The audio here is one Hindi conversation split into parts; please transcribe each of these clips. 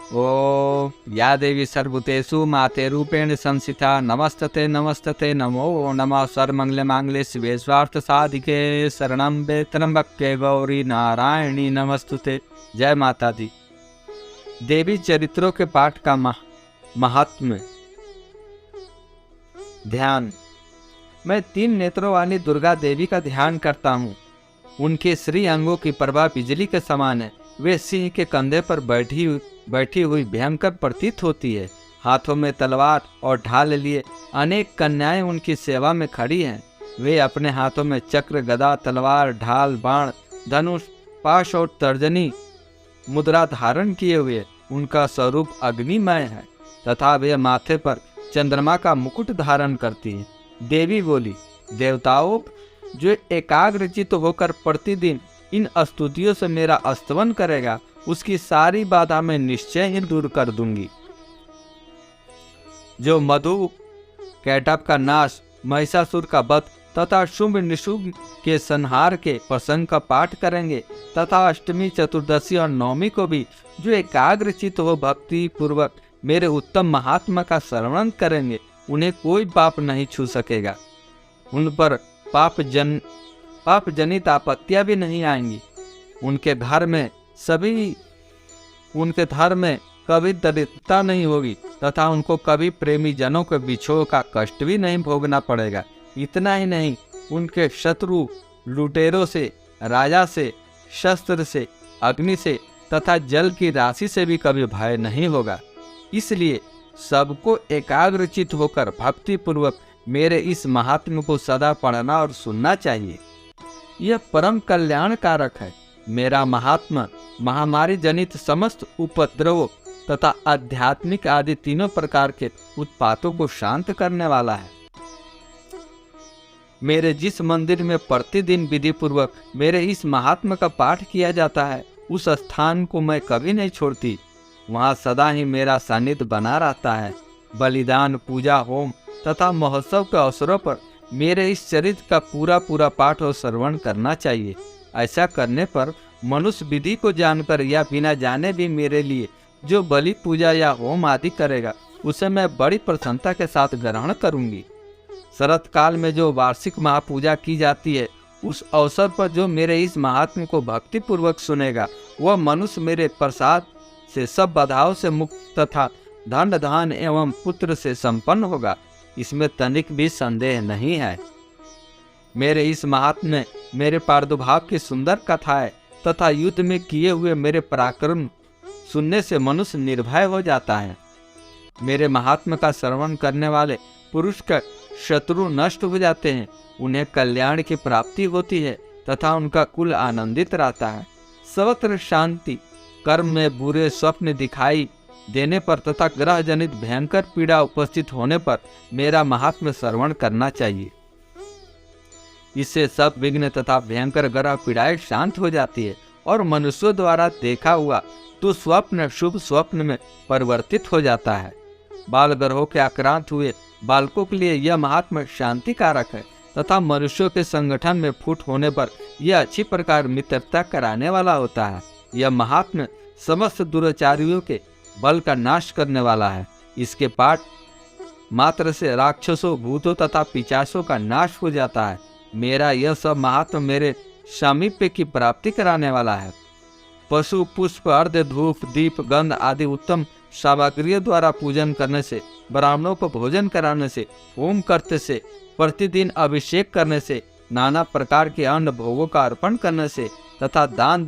ओ या देवी सर्वभूतेषु मातेरूपेण संस्थिता नमस्तते नमस्तते नमो नमः सर्वमंगल मांगल्ये शिवे स्वार्थ साधिके शरणं त्र्यंबके गौरी नारायणी नमस्तुते। जय माता दी। देवी चरित्रों के पाठ का महात्म्य। ध्यान। मैं 3 नेत्रों वाली दुर्गा देवी का ध्यान करता हूँ। उनके श्री अंगों की प्रभा बिजली के समान है। वे सिंह के कंधे पर बैठी हुई भयंकर प्रतीत होती है। हाथों में तलवार और ढाल लिए अनेक कन्याएं उनकी सेवा में खड़ी हैं। वे अपने हाथों में चक्र, गदा, तलवार, ढाल, बाण, धनुष, पाश और तर्जनी मुद्रा धारण किए हुए उनका स्वरूप अग्निमय है तथा वे माथे पर चंद्रमा का मुकुट धारण करती है। देवी बोली, देवताओं, जो एकाग्रचित्त होकर प्रतिदिन इन स्तुतियों से मेरा स्तवन करेगा, उसकी सारी बाधा मैं निश्चय ही दूर कर दूंगी। जो मधु कैटभ का नाश, महिषासुर का वध तथा शुंभ निशुंभ के संहार के प्रसंग का पाठ करेंगे तथा अष्टमी, चतुर्दशी और नवमी को भी जो एकाग्रचित्त हो भक्ति पूर्वक मेरे उत्तम महात्मा का श्रवण करेंगे, उन्हें कोई पाप नहीं छू सकेगा। उन पर पाप जनित आपत्तियां भी नहीं आएंगी। उनके घर में कभी दरिद्रता नहीं होगी तथा उनको कभी प्रेमी जनों के विछोह का कष्ट भी नहीं भोगना पड़ेगा। इतना ही नहीं, उनके शत्रु लुटेरों से, राजा से, शस्त्र से, अग्नि से तथा जल की राशि से भी कभी भय नहीं होगा। इसलिए सबको एकाग्रचित्त होकर भक्ति पूर्वक मेरे इस महात्म्य को सदा पढ़ना और सुनना चाहिए। यह परम कल्याण कारक है। मेरा महात्मा महामारी जनित समस्त उपद्रवों तथा आध्यात्मिक आदि तीनों प्रकार के उत्पातों को शांत करने वाला है। मेरे जिस मंदिर में प्रतिदिन विधि पूर्वक मेरे इस महात्मा का पाठ किया जाता है, उस स्थान को मैं कभी नहीं छोड़ती। वहाँ सदा ही मेरा सानिध्य बना रहता है। बलिदान, पूजा, होम तथा महोत्सव के अवसरों पर मेरे इस चरित्र का पूरा पाठ और श्रवण करना चाहिए। ऐसा करने पर मनुष्य विधि को जानकर या बिना जाने भी मेरे लिए जो बलि, पूजा या होम आदि करेगा, उसे मैं बड़ी प्रसन्नता के साथ ग्रहण करूंगी। शरत काल में जो वार्षिक महापूजा की जाती है, उस अवसर पर जो मेरे इस महात्म्य को भक्ति पूर्वक सुनेगा, वह मनुष्य मेरे प्रसाद से सब बाधाओं से मुक्त तथा धन, धान एवं पुत्र से संपन्न होगा। इसमें तनिक भी संदेह नहीं है। मेरे इस महात्म्य में मेरे प्रादुर्भाव की सुंदर कथाएं तथा युद्ध में किए हुए मेरे पराक्रम सुनने से मनुष्य निर्भय हो जाता है। मेरे महात्म्य का श्रवण करने वाले पुरुष का शत्रु नष्ट हो जाते हैं, उन्हें कल्याण की प्राप्ति होती है तथा उनका कुल आनंदित रहता है। सर्वत्र शांति। कर्म में बुरे स्वप्न दिखाई देने पर तथा ग्रह जनित भयंकर पीड़ा उपस्थित होने पर मेरा महात्म्य श्रवण करना चाहिए। इससे सब विघ्न तथा भयंकर ग्रह पीड़ाएं शांत हो जाती है और मनुष्यों द्वारा देखा हुआ तो स्वप्न शुभ स्वप्न में परिवर्तित हो जाता है। बाल ग्रहों के आक्रांत हुए बालकों के लिए यह महात्म्य शांति कारक है तथा मनुष्यों के संगठन में फूट होने पर यह अच्छी प्रकार मित्रता कराने वाला होता है। यह महात्म्य समस्त दुराचारियों के बल का नाश करने वाला है। इसके पाठ मात्र से राक्षसों, भूतों तथा पिशाचों का नाश हो जाता है। मेरा यह सब महात्म्य मेरे सामीप्य की प्राप्ति कराने वाला है। पशु, पुष्प, अर्घ्य, धूप, दीप, गंध आदि उत्तम सामग्रियों द्वारा पूजन करने से, ब्राह्मणों को भोजन कराने से, होम करते से, प्रतिदिन अभिषेक करने से, नाना प्रकार के अन्न भोगों का अर्पण करने से तथा दान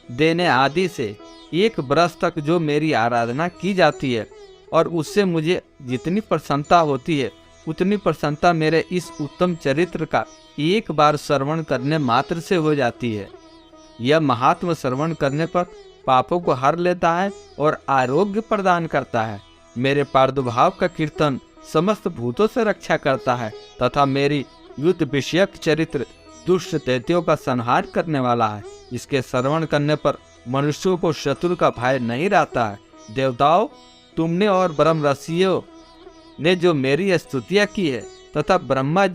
देने आदि से 1 वर्ष तक जो मेरी आराधना की जाती है और उससे मुझे जितनी प्रसन्नता होती है, उतनी प्रसन्नता मेरे इस उत्तम चरित्र का एक बार श्रवण करने मात्र से हो जाती है। यह महात्मा श्रवण करने पर पापों को हर लेता है और आरोग्य प्रदान करता है। मेरे प्रादुर्भाव का कीर्तन समस्त भूतों से रक्षा करता है तथा मेरी युद्ध विषयक चरित्र दुष्ट दैत्यों का संहार करने वाला है। इसके श्रवण करने पर मनुष्यों को शत्रु का भय नहीं रहता है। देवताओं, तुमने और ब्रह्म ऋषियों ने जो मेरी स्तुतियां की है तथा ब्रह्मा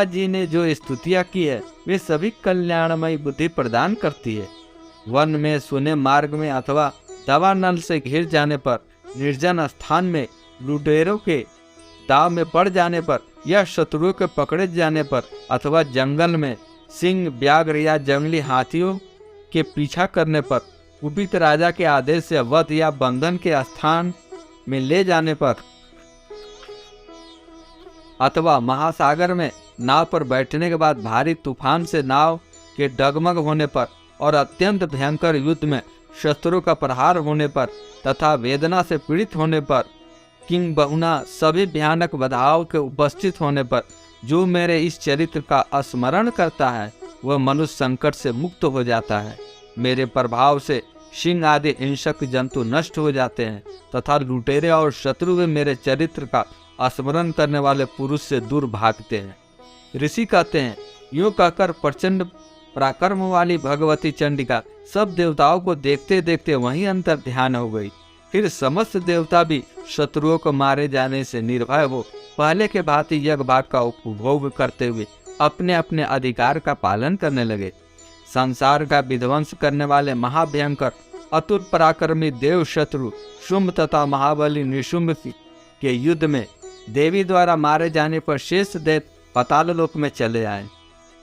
जी ने जो स्तुतियां की है, वे सभी कल्याणमयी बुद्धि प्रदान करती है। वन में, सुने मार्ग में अथवा दवा नल से घिर जाने पर, निर्जन स्थान में लुटेरों के दाव में पड़ जाने पर, या शत्रुओं के पकड़े जाने पर, अथवा जंगल में सिंह, व्याघ्र या जंगली हाथियों के पीछा करने पर, कुपित राजा के आदेश से वध या बंधन के स्थान में ले जाने पर, अथवा महासागर में नाव पर बैठने के बाद भारी तूफान से नाव के डगमग होने पर और अत्यंत भयंकर युद्ध में शस्त्रों का प्रहार होने पर तथा वेदना से पीड़ित होने पर, किंग बहुना सभी भयानक बाधाओं के उपस्थित होने पर, जो मेरे इस चरित्र का स्मरण करता है वह मनुष्य संकट से मुक्त हो जाता है। मेरे प्रभाव से सिंह आदि हिंसक जंतु नष्ट हो जाते हैं तथा लुटेरे और शत्रु वे मेरे चरित्र का स्मरण करने वाले पुरुष से दूर भागते हैं। ऋषि कहते हैं, यूं कहकर प्रचंड पराक्रम वाली भगवती चंडिका सब देवताओं को देखते देखते वहीं अंतर ध्यान हो गई। फिर समस्त देवता भी शत्रुओं को मारे जाने से निर्भय हो पहले के भांति यज्ञ भाग का उपभोग करते हुए अपने अपने अधिकार का पालन करने लगे। संसार का विध्वंस करने वाले महाभयंकर अतुल पराक्रमी देव शत्रु शुंभ तथा महाबली निशुंभ के युद्ध में देवी द्वारा मारे जाने पर शेष दैत्य पाताल लोक में चले आए।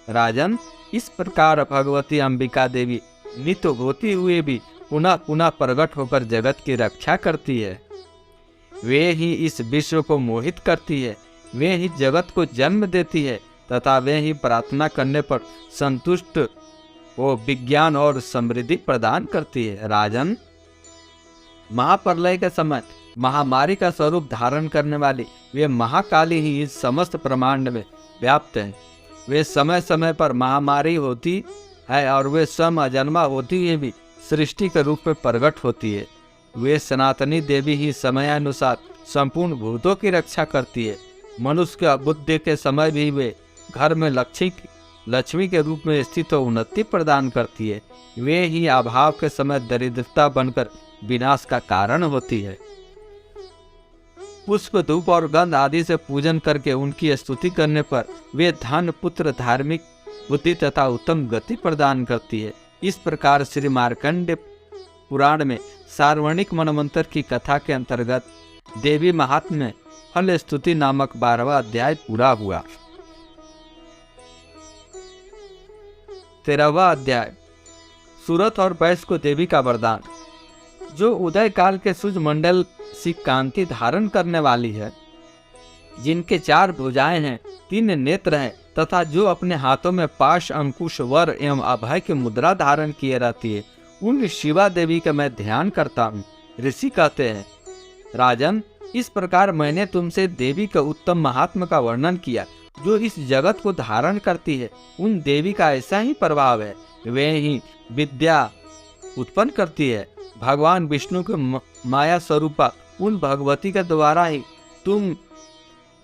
राजन, इस प्रकार भगवती अंबिका देवी नित्य होती हुए भी पुनः पुनः प्रकट होकर जगत की रक्षा करती है। वे ही इस विश्व को मोहित करती है, वे ही जगत को जन्म देती है तथा वे ही प्रार्थना करने पर संतुष्ट वो विज्ञान और समृद्धि प्रदान करती है। राजन, महाप्रलय के समय महामारी का स्वरूप धारण करने वाली वे महाकाली ही इस समस्त ब्रह्मांड में व्याप्त हैं। वे समय समय पर महामारी होती है और वे स्वयं अजन्मा होती हुई भी सृष्टि के रूप में प्रकट होती है। वे सनातनी देवी ही समयानुसार संपूर्ण भूतों की रक्षा करती है। मनुष्य के बुद्धि के समय भी वे घर में लक्ष्मी के रूप में स्थित हो उन्नति प्रदान करती है। वे ही अभाव के समय दरिद्रता बनकर विनाश का कारण होती है। पुष्प, धूप और गंध आदि से पूजन करके उनकी स्तुति करने पर वे धन, पुत्र, धार्मिक बुद्धि तथा उत्तम गति प्रदान करती है। इस प्रकार श्री मार्कंडेय पुराण में सार्वणिक मनमंत्र की कथा के अंतर्गत देवी महात्म्य में फल स्तुति नामक 12वां अध्याय पूरा हुआ। 13वां अध्याय सूरत और वैश्य को देवी का वरदान। जो उदय काल के सूर्य मंडल सी कांति धारण करने वाली है, जिनके 4 भुजाएं हैं, 3 नेत्र हैं तथा जो अपने हाथों में पाश, अंकुश, वर एवं अभय की मुद्रा धारण किए रहती है, उन शिवा देवी का मैं ध्यान करता हूँ। ऋषि कहते हैं, राजन, इस प्रकार मैंने तुमसे देवी के उत्तम महात्मा का वर्णन किया जो इस जगत को धारण करती है। उन देवी का ऐसा ही प्रभाव है, वे ही विद्या उत्पन्न करती है। भगवान विष्णु के माया स्वरूपा उन भगवती के द्वारा ही तुम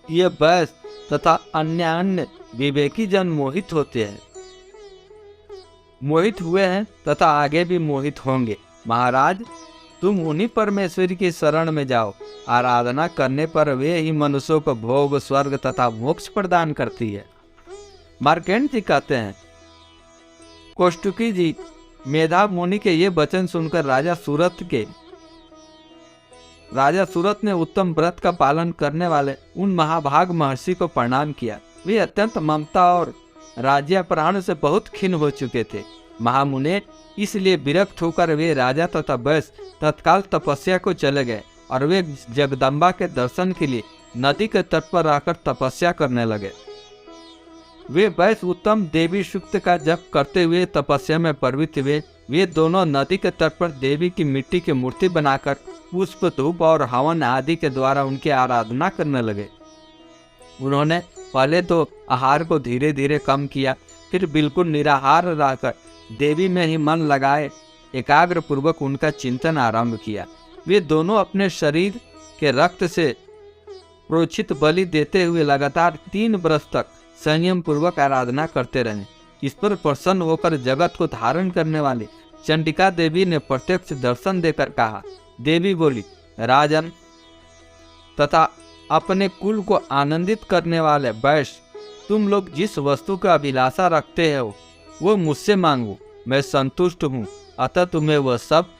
ये वैश्य तथा अन्य विवेकी जन मोहित होते हैं, मोहित हुए हैं तथा आगे भी मोहित होंगे। महाराज, तुम उन्हीं परमेश्वरी की शरण में जाओ। आराधना करने पर वे ही मनुष्यों को भोग, स्वर्ग तथा मोक्ष प्रदान करती है। मार्कंडेय जी कहते हैं, कौष्टुकी जी, मेधा मुनि के ये वचन सुनकर राजा सूरत ने उत्तम व्रत का पालन करने वाले उन महाभाग महर्षि को प्रणाम किया। वे अत्यंत ममता और राज्यापहरण से बहुत खिन्न हो चुके थे। महामुने, इसलिए विरक्त होकर वे राजा तथा वैश्य तत्काल तपस्या को चले गए और वे जगदम्बा के दर्शन के लिए नदी के तट पर रहकर तपस्या करने लगे। वे वैश्य उत्तम देवी सूक्त का जप करते हुए तपस्या में प्रवृत्त हुए। वे दोनों नदी के तट पर देवी की मिट्टी की मूर्ति बनाकर पुष्प, धूप और हवन आदि के द्वारा उनकी आराधना करने लगे। उन्होंने पहले तो आहार को धीरे धीरे कम किया, फिर बिल्कुल निराहार रहकर देवी में ही मन लगाए एकाग्र पूर्वक उनका चिंतन आरंभ किया। वे दोनों अपने शरीर के रक्त से प्रोक्षित बलि देते हुए लगातार 3 वर्ष तक संयम पूर्वक आराधना करते रहे। इस पर प्रसन्न होकर जगत को धारण करने वाली चंडिका देवी ने प्रत्यक्ष दर्शन देकर कहा। देवी बोली, राजन तथा अपने कुल को आनंदित करने वाले वैश्य, तुम लोग जिस वस्तु का अभिलाषा रखते हो वो मुझसे मांगो, मैं संतुष्ट हूँ। अतः तुम्हें वह सब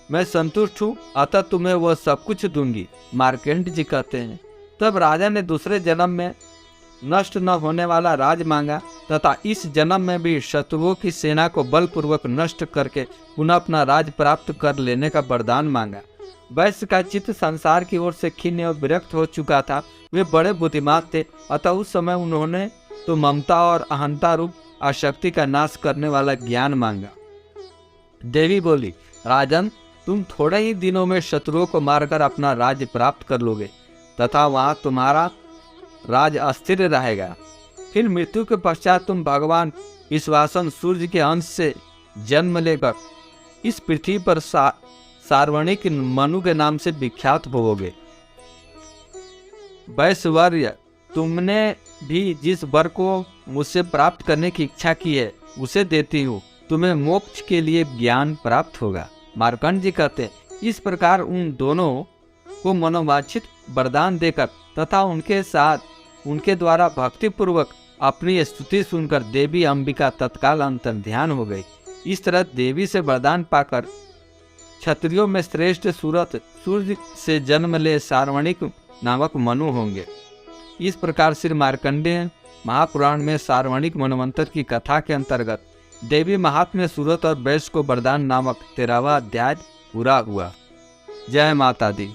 मैं संतुष्ट हूँ, अतः तुम्हें वह सब कुछ दूंगी। मार्कंडेय जी कहते हैं, तब राजा ने दूसरे जन्म में नष्ट न होने वाला राज मांगा तथा इस जन्म में भी शत्रुओं की सेना को बलपूर्वक नष्ट करके पुनः अपना राज प्राप्त कर लेने का वरदान मांगा। वैश्य का चित्त संसार की ओर से खिन्न और विरक्त हो चुका था। वे बड़े बुद्धिमान थे, अतः उस समय उन्होंने तो ममता और अहंता रूप आसक्ति का नाश करने वाला ज्ञान मांगा। देवी बोली, राजन, तुम थोड़े ही दिनों में शत्रुओं को मारकर अपना राज्य प्राप्त कर लोगे तथा वहां तुम्हारा राज अस्थिर रहेगा। फिर मृत्यु के पश्चात तुम भगवान विश्वासन सूर्य के अंश से जन्म लेकर इस पृथ्वी पर सार्वणिक मनु के नाम से विख्यात होवोगे। वैश्यवर्य, तुमने भी जिस वर को मुझसे प्राप्त करने की इच्छा की है उसे देती हूँ, तुम्हें मोक्ष के लिए ज्ञान प्राप्त होगा। मार्कंडेय जी कहते, इस प्रकार उन दोनों को मनोवांछित वरदान देकर तथा उनके साथ उनके द्वारा भक्ति पूर्वक अपनी स्तुति सुनकर देवी अंबिका तत्काल अंतर ध्यान हो गई। इस तरह देवी से वरदान पाकर क्षत्रियों में श्रेष्ठ सूर्य से जन्म ले सार्वणिक नामक मनु होंगे। इस प्रकार श्री मार्कंडेय महापुराण में सार्वणिक मनवंतर की कथा के अंतर्गत देवी महात्म्य सूरत और वैश्य को वरदान नामक 13वां अध्याय पूरा हुआ। जय माता दी।